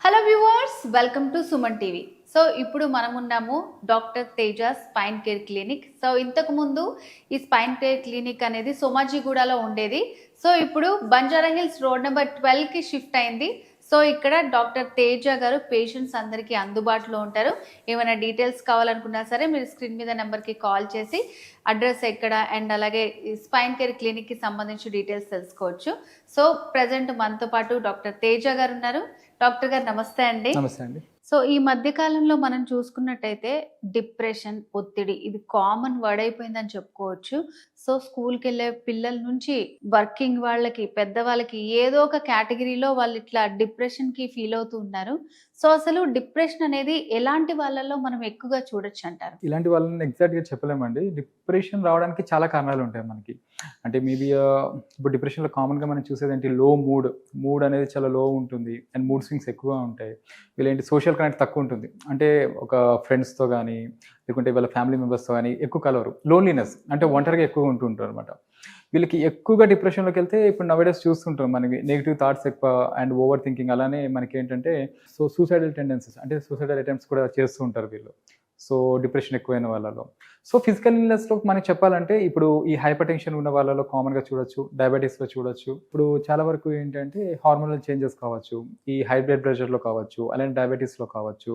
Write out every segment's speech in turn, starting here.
Hello viewers, welcome to Suman TV. So ఇప్పుడు మనం ఉన్నాము doctor Teja spine care clinic. So ఇంతకు ముందు ఈ స్పైన్ కేర్ క్లినిక్ అనేది సోమాజిగూడలో ఉండేది. సో ఇప్పుడు బంజారా హిల్స్ రోడ్ నెంబర్ 12కి షిఫ్ట్ అయింది. సో ఇక్కడ డాక్టర్ తేజ గారు పేషెంట్స్ అందరికీ అందుబాటులో ఉంటారు. ఏమైనా డీటెయిల్స్ కావాలనుకున్నా సరే మీరు స్క్రీన్ మీద నెంబర్కి కాల్ చేసి అడ్రస్ ఎక్కడ అండ్ అలాగే స్పైన్ కేర్ క్లినిక్కి సంబంధించి డీటెయిల్స్ తెలుసుకోవచ్చు. సో ప్రజెంట్ మనతో పాటు డాక్టర్ తేజ గారు ఉన్నారు. డాక్టర్ గారు నమస్తే అండి. నమస్తే అండి. సో ఈ మధ్య కాలంలో మనం చూసుకున్నట్టయితే డిప్రెషన్, ఒత్తిడి ఇది కామన్ వర్డ్ అయిపోయిందని చెప్పుకోవచ్చు. సో స్కూల్కి వెళ్ళే పిల్లల నుంచి వర్కింగ్ వాళ్ళకి, పెద్దవాళ్ళకి ఏదో ఒక కేటగిరీలో వాళ్ళు ఇట్లా డిప్రెషన్కి ఫీల్ అవుతూ ఉన్నారు. సో అసలు డిప్రెషన్ అనేది ఎలాంటి వాళ్ళలో మనం ఎక్కువగా చూడొచ్చు అంటారు? ఇలాంటి వాళ్ళని ఎగ్జాక్ట్గా చెప్పలేమండి. డిప్రెషన్ రావడానికి చాలా కారణాలు ఉంటాయి మనకి. అంటే మేబీ ఇప్పుడు డిప్రెషన్లో కామన్గా మనం చూసేది ఏంటి, లో మూడ్ అనేది చాలా లో ఉంటుంది అండ్ మూడ్ స్వింగ్స్ ఎక్కువగా ఉంటాయి. వీళ్ళేంటి సోషల్ కనెక్ట్ తక్కువ ఉంటుంది. అంటే ఒక ఫ్రెండ్స్తో కానీ లేకుంటే వాళ్ళ ఫ్యామిలీ మెంబర్స్తో కానీ ఎక్కువ కలవరు. లోన్లీనెస్ అంటే ఒంటరిగా ఎక్కువ ఉంటుంటారు అనమాట. వీళ్ళకి ఎక్కువగా డిప్రెషన్లోకి వెళ్తే ఇప్పుడు నవేడేస్ చూస్తుంటాం మనకి నెగిటివ్ థాట్స్ ఎక్కువ అండ్ ఓవర్ థింకింగ్. అలానే మనకి ఏంటంటే సూసైడల్ టెండెన్సీస్ అంటే సూసైడల్ అటెంప్ట్స్ కూడా చేస్తూ ఉంటారు వీళ్ళు. సో డిప్రెషన్ ఎక్కువైన వాళ్ళలో. సో ఫిజికల్ ఇల్నెస్లో మనకి చెప్పాలంటే ఇప్పుడు ఈ హైపర్ టెన్షన్ ఉన్న వాళ్ళలో కామన్గా చూడొచ్చు, డయాబెటీస్లో చూడొచ్చు. ఇప్పుడు చాలా వరకు ఏంటంటే హార్మోనల్ చేంజెస్ కావచ్చు, ఈ హై బ్లడ్ ప్రెషర్లో కావచ్చు, అలానే డయాబెటీస్లో కావచ్చు,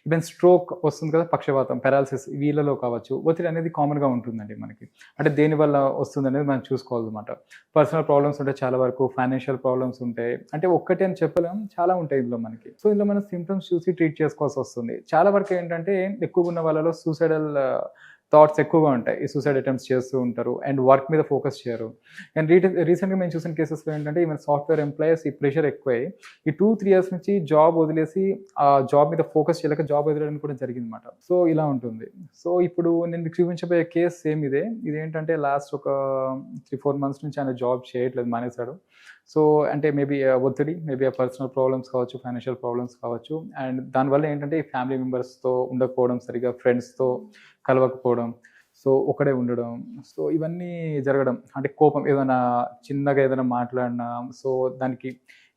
ఈవెన్ స్ట్రోక్ వస్తుంది కదా, పక్షవాతం, పెరాలసిస్ వీళ్ళలో కావచ్చు. ఒత్తిడి అనేది కామన్గా ఉంటుందండి మనకి. అంటే దేనివల్ల వస్తుంది అనేది మనం చూసుకోవాలన్నమాట. పర్సనల్ ప్రాబ్లమ్స్ ఉంటాయి, చాలా వరకు ఫైనాన్షియల్ ప్రాబ్లమ్స్ ఉంటాయి. అంటే ఒక్కటే అని చెప్పలేం, చాలా ఉంటాయి ఇందులో మనకి. సో ఇందులో మనం సిమ్టమ్స్ చూసి ట్రీట్ చేసుకోవాల్సి వస్తుంది. చాలా వరకు ఏంటంటే ఎక్కువ ఉన్న వాళ్ళలో సూసైడల్ థాట్స్ ఎక్కువగా ఉంటాయి. ఈ సూసైడ్ అటెంప్ట్స్ చేస్తూ ఉంటారు అండ్ వర్క్ మీద ఫోకస్ చేయరు. అండ్ రీసెంట్గా మేము చూసిన కేసెస్లో ఏంటంటే ఈవెన్ సాఫ్ట్వేర్ ఎంప్లాయీస్ ఈ ప్రెషర్ ఎక్కువై ఈ 2-3 years నుంచి జాబ్ వదిలేసి ఆ జాబ్ మీద ఫోకస్ చేయలేక జాబ్ వదిలేయడం కూడా జరిగింది అనమాట. సో ఇలా ఉంటుంది. సో ఇప్పుడు నేను చూపించబోయే కేసు సేమ్ ఇదేంటంటే లాస్ట్ ఒక 3-4 months నుంచి ఆయన జాబ్ చేయట్లేదు, మానేశాడు. సో అంటే మేబీ ఒత్తిడి, మేబీ ఆ పర్సనల్ ప్రాబ్లమ్స్ కావచ్చు, ఫైనాన్షియల్ ప్రాబ్లమ్స్ కావచ్చు. అండ్ దానివల్ల ఏంటంటే ఈ ఫ్యామిలీ మెంబర్స్తో ఉండకపోవడం, సరిగా ఫ్రెండ్స్తో కలవకపోవడం, సో ఒకడే ఉండడం, సో ఇవన్నీ జరగడం. అంటే కోపం, ఏదైనా చిన్నగా ఏదైనా మాట్లాడినా సో దానికి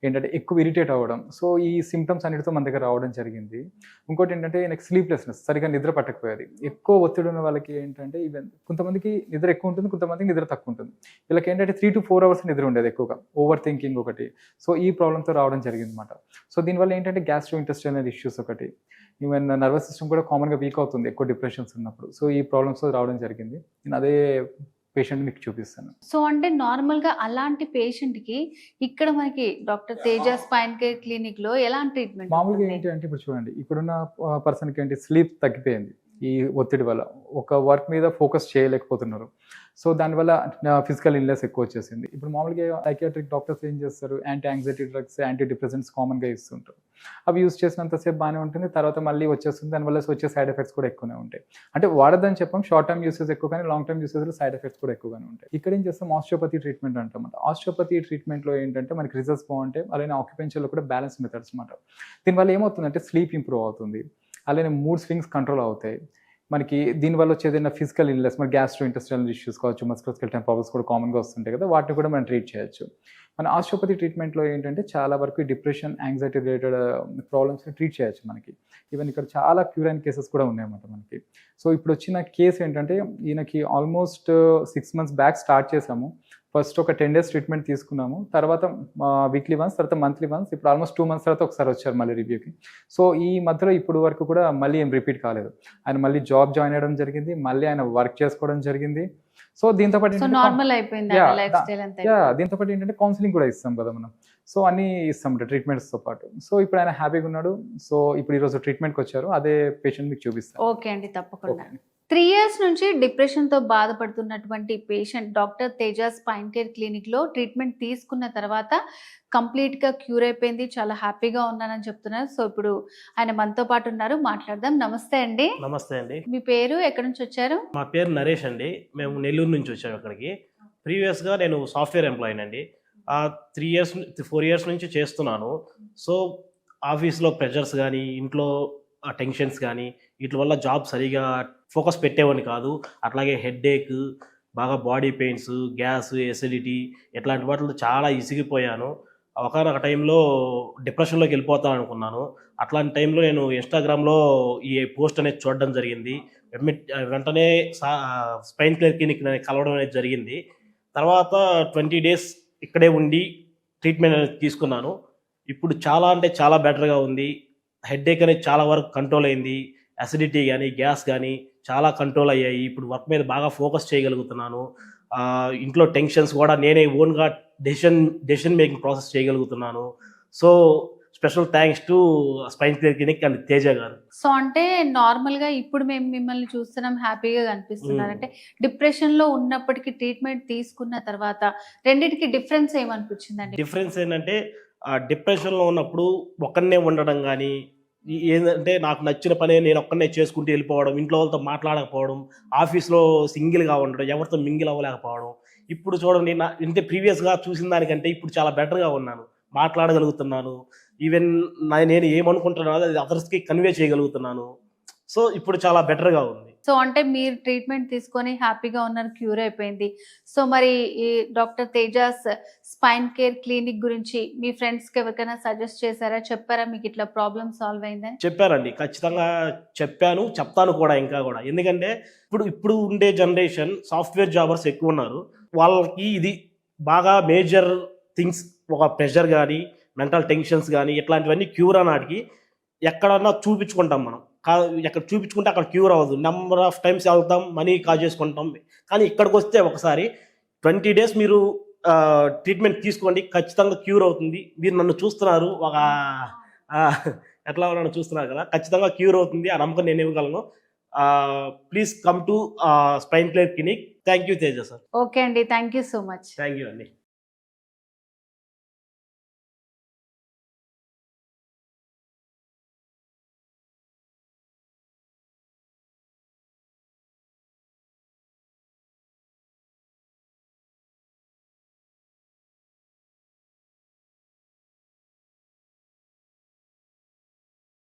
ఏంటంటే ఎక్కువ ఇరిటేట్ అవ్వడం. సో ఈ సిమ్టమ్స్ అన్నిటితో మన దగ్గర రావడం జరిగింది. ఇంకోటి ఏంటంటే నాకు స్లీప్లెస్నెస్, సరిగా నిద్ర పట్టకపోయేది. ఎక్కువ ఒత్తిడి ఉన్న వాళ్ళకి ఏంటంటే ఈవెన్ కొంతమందికి నిద్ర ఎక్కువ ఉంటుంది, కొంతమందికి నిద్ర తక్కువ ఉంటుంది. వీళ్ళకి ఏంటంటే 3-4 hours నిద్ర ఉండేది ఎక్కువగా, ఓవర్ థింకింగ్ ఒకటి. సో ఈ ప్రాబ్లంతో రావడం జరిగింది అనమాట. సో దీనివల్ల ఏంటంటే గ్యాస్ట్రో ఇంటెస్టైనల్ ఇష్యూస్ ఒకటి, ఈవెన్ నర్వస్ సిస్టమ్ కూడా కామన్గా వీక్ అవుతుంది ఎక్కువ డిప్రెషన్స్ ఉన్నప్పుడు. సో ఈ ప్రాబ్లమ్స్తో రావడం జరిగింది. నేను అదే పేషెంట్ మీకు చూపిస్తాను. సో అంటే నార్మల్గా అలాంటి పేషెంట్కి ఇక్కడ మనకి డాక్టర్ తేజ స్పైన్ కేర్ క్లినిక్లో ఎలాంటి ట్రీట్మెంట్? మామూలుగా ఏంటి అంటే ఇప్పుడు చూడండి, ఇప్పుడున్న పర్సన్కి ఏంటి స్లీప్ తగ్గిపోయింది ఈ ఒత్తిడి వల్ల. ఒక వర్క్ మీద ఫోకస్ చేయలేకపోతున్నారు. సో దానివల్ల ఫిజికల్ ఇల్నెస్ ఎక్కువ వచ్చేసింది. ఇప్పుడు మామూలుగా సైకియాట్రిక్ డాక్టర్స్ ఏం చేస్తారు, anti anxiety drugs, anti depressants కామన్గా ఇస్తుంటారు. అవి యూజ్ చేసినంతసేపు బాగానే ఉంటుంది, తర్వాత మళ్ళీ వచ్చేస్తుంది. దానివల్ల వచ్చే సైడ్ ఎఫెక్ట్స్ కూడా ఎక్కువనే ఉంటాయి. అంటే వాడదని చెప్పాం, షార్ట్ టర్మ్ యూసేజ్ ఎక్కువ, కానీ లాంగ్ టర్మ్ యూసేజ్లో సైడ్ ఎఫెక్ట్స్ కూడా ఎక్కువగానే ఉంటాయి. ఇక్కడ ఏం చేస్తాం, ఆస్టియోపతి ట్రీట్మెంట్ అంటామంట. ఆస్టియోపతి ట్రీట్మెంట్లో ఏంటంటే మనకి రిజల్ట్స్ బాగుంటాయి, అలానే ఆక్యుపెన్షన్లో కూడా బ్యాలెన్స్ మెథడ్స్ అనమాట. దీనివల్ల ఏమవుతుందంటే స్లీప్ ఇంప్రూవ్ అవుతుంది, అలానే మూడ్ స్వింగ్స్ కంట్రోల్ అవుతాయి. మనకి దీనివల్ల వచ్చేదైనా ఫిజికల్ ఇల్నెస్, మన గ్యాస్ట్రో ఇంటెస్టైనల్ ఇష్యూస్ కావచ్చు, మస్కులోస్కెలిటల్ ప్రాబ్లమ్స్ కూడా కామన్గా వస్తుంటాయి కదా, వాటిని కూడా మనం ట్రీట్ చేయొచ్చు. మన ఆస్టియోపతి ట్రీట్మెంట్లో ఏంటంటే చాలా వరకు డిప్రెషన్, యాంగ్జైటీ రిలేటెడ్ ప్రాబ్లమ్స్ని ట్రీట్ చేయొచ్చు మనకి. ఈవెన్ ఇక్కడ చాలా క్యూర్ అయిన కేసెస్ కూడా ఉన్నాయన్నమాట మనకి. సో ఇప్పుడు వచ్చిన కేసు ఏంటంటే ఈయనకి ఆల్మోస్ట్ 6 months బ్యాక్ స్టార్ట్ చేసాము. ఫస్ట్ ఒక 10 days ట్రీట్మెంట్ తీసుకున్నాము, తర్వాత వీక్లీ వన్స్, తర్వాత మంత్లీ వన్స్, ఇప్పుడు ఆల్మోస్ట్ 2 months తర్వాత ఒకసారి వచ్చారు మళ్ళీ రివ్యూకి. సో ఈ మధ్యలో ఇప్పుడు వరకు కూడా మళ్ళీ ఏం రిపీట్ కాలేదు. ఆయన మళ్ళీ జాబ్ జాయిన్ అవ్వడం జరిగింది, మళ్ళీ ఆయన వర్క్ చేసుకోవడం జరిగింది. సో దీంతో పాటు దీంతో పాటు ఏంటంటే కౌన్సిలింగ్ కూడా ఇస్తాం కదా మనం. సో అన్నీ ఇస్తాం ట్రీట్మెంట్స్తో పాటు. సో ఇప్పుడు ఆయన హ్యాపీగా ఉన్నాడు. సో ఇప్పుడు ఈరోజు ట్రీట్మెంట్కి వచ్చారు, అదే పేషెంట్ మీకు చూపిస్తాను. ఓకే అండి, తప్పకుండా. 3 years నుంచి డిప్రెషన్తో బాధపడుతున్నటువంటి patient doctor Teja spine care క్లినిక్లో ట్రీట్మెంట్ తీసుకున్న తర్వాత కంప్లీట్గా క్యూర్ అయిపోయింది, చాలా హ్యాపీగా ఉన్నానని చెప్తున్నారు. సో ఇప్పుడు ఆయన మనతో పాటు ఉన్నారు, మాట్లాడదాం. నమస్తే అండి. నమస్తే అండి. మీ పేరు, ఎక్కడి నుంచి వచ్చారు? మా పేరు నరేష్ అండి. మేము నెల్లూరు నుంచి వచ్చాము ఇక్కడికి. ప్రీవియస్గా నేను సాఫ్ట్వేర్ ఎంప్లాయీ అండి. 4 years నుంచి చేస్తున్నాను. సో ఆఫీస్లో ప్రెషర్స్ కానీ, ఇంట్లో టెన్షన్స్ కానీ, వీటి వల్ల జాబ్ సరిగా ఫోకస్ పెట్టేవాడిని కాదు. అట్లాగే హెడ్ఏక్, బాగా బాడీ పెయిన్స్, గ్యాస్, ఎసిడిటీ ఇట్లాంటి వాటిలో చాలా ఇసిగిపోయాను. ఒకనొక టైంలో డిప్రెషన్లోకి వెళ్ళిపోతాను అనుకున్నాను. అట్లాంటి టైంలో నేను ఇన్‌స్టాగ్రామ్‌లో ఈ పోస్ట్ అనేది చూడడం జరిగింది. వెంటనే స్పైన్ కేర్ క్లినిక్‌ని కలవడం అనేది జరిగింది. తర్వాత 20 డేస్ ఇక్కడే ఉండి ట్రీట్మెంట్ అనేది తీసుకున్నాను. ఇప్పుడు చాలా అంటే చాలా బెటర్‌గా ఉంది. హెడ్‌ఏక్ అనేది చాలా వరకు కంట్రోల్ అయింది. అసిడిటీ గానీ, గ్యాస్ గానీ చాలా కంట్రోల్ అయ్యాయి. ఇప్పుడు వర్క్ మీద బాగా ఫోకస్ చేయగలుగుతున్నాను. ఇంట్లో టెన్షన్స్ కూడా నేనే ఓన్‌గా డెసిషన్ మేకింగ్ ప్రాసెస్ చేయగలుగుతున్నాను. So, special thanks to spine care clinic and Teja గారు. సో అంటే నార్మల్‌గా ఇప్పుడు మేము మిమ్మల్ని చూస్తున్నాం హ్యాపీగా కనిపిస్తున్నారు. హ్మ్. అంటే డిప్రెషన్‌లో ఉన్నప్పటికి ట్రీట్మెంట్ తీసుకున్న తర్వాత రెండిటికి డిఫరెన్స్ ఏమనిపించిందండి? డిఫరెన్స్ ఏంటంటే డిప్రెషన్‌లో ఉన్నప్పుడు ఒక్కడినే ఉండడం గానీ, ఏందంటే నాకు నచ్చిన పని నేను ఒక్కడినే చేసుకుంటూ వెళ్ళిపోవడం, ఇంట్లో వాళ్ళతో మాట్లాడకపోవడం, ఆఫీస్‌లో సింగిల్‌గా ఉండడం, ఎవరితో మింగిల్ అవ్వలేకపోవడం. ఇప్పుడు చూడండి అంటే ప్రీవియస్‌గా చూసిన దానికంటే ఇప్పుడు చాలా బెటర్‌గా ఉన్నాను. మాట్లాడగలుగుతున్నాను. ఈవెన్ నేను ఏమనుకుంటున్నానో అది అదర్స్‌కి కన్వే చేయగలుగుతున్నాను. సో, ఇప్పుడు చాలా బెటర్‌గా ఉంది. సో అంటే మీరు ట్రీట్మెంట్ తీసుకొని హ్యాపీగా ఉన్నారు, క్యూర్ అయిపోయింది. సో మరి ఈ doctor Tejas spine care clinic గురించి మీ ఫ్రెండ్స్‌కి ఎవరికైనా సజెస్ట్ చేశారా? చెప్పారా మీకు ఇట్లా ప్రాబ్లమ్ సాల్వ్ అయిందని? చెప్పానండి. ఖచ్చితంగా చెప్పాను. చెప్తాను కూడా ఇంకా గూడా. ఎందుకంటే ఇప్పుడు ఉండే జనరేషన్ సాఫ్ట్‌వేర్ జాబర్స్ ఎక్కువున్నారు. వాళ్ళకి ఇది బాగా మేజర్ థింగ్స్ ఒక ప్రెషర్ గానీ, మెంటల్ టెన్షన్స్ గానీ ఇట్లాంటివన్నీ క్యూర్ అనాటికి ఎక్కడన్నా చూపించుకుంటాం మనం. ఎక్కడ చూపించుకుంటే అక్కడ క్యూర్ అవ్వదు. నంబర్ ఆఫ్ టైమ్స్ వెళ్తాం, మనీ కాజేసుకుంటాం. కానీ ఇక్కడికొస్తే ఒకసారి 20 డేస్ మీరు ట్రీట్మెంట్ తీసుకోండి. ఖచ్చితంగా క్యూర్ అవుతుంది. మీరు నన్ను చూస్తున్నారు. ఒక ఎట్లా నన్ను చూస్తున్నారు కదా! ఖచ్చితంగా క్యూర్ అవుతుంది. ఆ నమ్మకం నేను ఇవ్వగలను. Please come to spine care clinic. Thank you Teja sir. Okay అండి. Thank you so much. Thank you అండి.